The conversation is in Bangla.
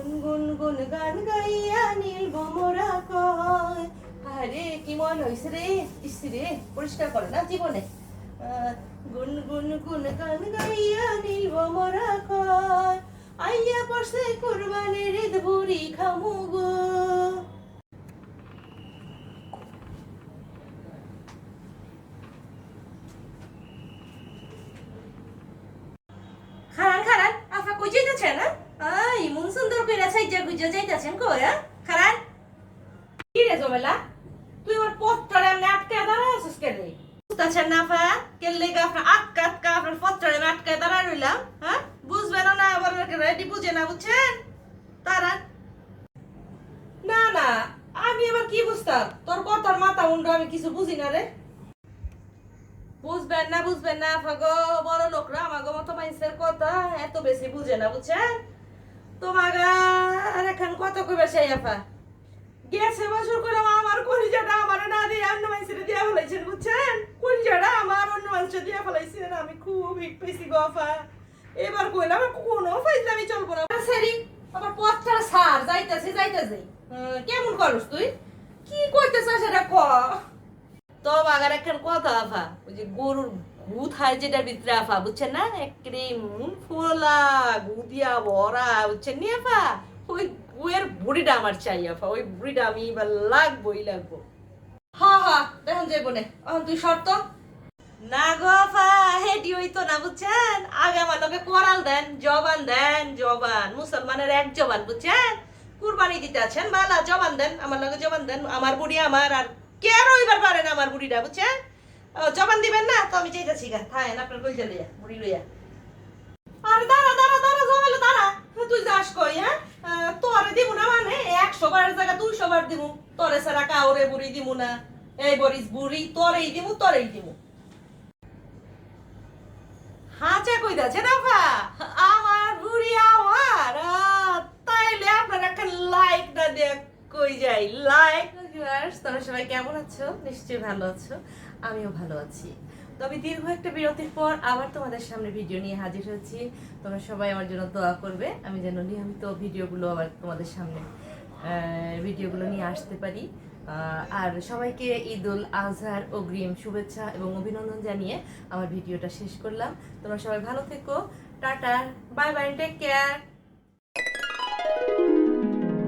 গুনগুন গুন গান গাইয়া নীল ভমরা কয়। আরে কি মন হইছে রে, ইস রে, পরিষ্কার করে না জীবনে। গুনগুন গুন গান গাইয়া নীল ভমরা কয়, আইয়া পড়ছে কুরবানির ঈদ বুড়ি খামু গো। খারান খারান আফা কই যাইতাছেন? ইমন সুন্দর কইরা সাইজা গুজা যাইতাছেন কই? খারান কি রে জমেলা, তুই ওর পত্তরে এমনি আটকে দাঁড়ায় আছিস কে রে? বুঝতাছেন না আফা, কেলে গা আপনার আটকা আটকা আপনার পত্তরে আমি আটকে দাঁড়ায় রইলাম? হ্যাঁ বুঝবেন না, আবার রেডি বুঝে না, বুঝছেন? তারা না না, আমি আবার কি বুঝতাম? তোর কথার মাথা মুন্ড আমি কিছু বুঝি না রে। বুঝবেন না ফাগো, বড় লোকরা আমাগো মতো মানুষের কথা এত বেশি বুঝে না, বুঝছেন? তোমাগা আর এখন কত কইবে সেই আফা গেছে বছর করে আমার কলিজাটা আমার না দিয়ে অন্য মানুষের দিয়া ফেলাইছেন, বুঝছেন? কলিজাটা আমার অন্য মানুষের দিয়া ফেলাইছেন, আমি খুব হিট পেয়েছি গো আফা। এবার কইলাম কোনো ফাইজলামি চলবো না। সারি আবার পথটা সার যাইতাছে কেমন করস তুই? কি কইতেছ সেটা ক। তো আগার এখন কথা আফা, ওই যে গরুর ভূত হয় যেটার ভিতরে আফা, বুঝছেন না? একরে মুন ফোলা গুদিয়া ভরা, বুঝছেন নি আফা? ওই গুয়ের বুড়িটা আমার চাই আফা, ওই বুড়িটা আমি এবার লাগবোই লাগবো। হ্যাঁ দেখুন যাইবো না, এখন তুই শর্ত না গো আফা, হেডি হইতো না, বুঝছেন? আগে আমার লোকে কোরাল দেন, জবান মুসলমানের এক জবান, বুঝছেন? কুরবানি দিতে আছেন বালা, জবান দেন, আমার লোকে জবান দেন। আমার বুড়ি আমার আর কে রইবার পারেন আমার বুড়িটা, বুঝছেন? জবান দিবেন না তো আমি চাইতেছি গা, থাকেন আপনার কইতে লইয়া বুড়ি লইয়া। আরে দাঁড়া জমালো দাঁড়া, তুই যাস কই? হ্যাঁ তোরে দিব না মানে 100 বারের জায়গা 200 বার দিব, তোরে ছাড়া কাউরে বুড়ি দিব না। এই বরিস বুড়ি তোরেই দিব। হাঁচা কই যাচ্ছে না ভা, আমার বুড়ি আমার। তাইলে আপনারা একটা লাইক না দেখ কই যাই লাইক। ভিউয়ার্স তোমরা সবাই কেমন আছো? নিশ্চয়ই ভালো আছো, আমিও ভালো আছি। তবে দীর্ঘ একটা বিরতির পর আবার তোমাদের সামনে ভিডিও নিয়ে হাজির হয়েছি। তোমরা সবাই আমার জন্য দোয়া করবে, আমি যেন নিয়মিত ভিডিওগুলো আবার তোমাদের সামনে ভিডিওগুলো নিয়ে আসতে পারি। আর সবাইকে ঈদ উল আজহার অগ্রিম শুভেচ্ছা এবং অভিনন্দন জানিয়ে আমার ভিডিওটা শেষ করলাম। তোমরা সবাই ভালো থেকো, tata, bye bye, take care.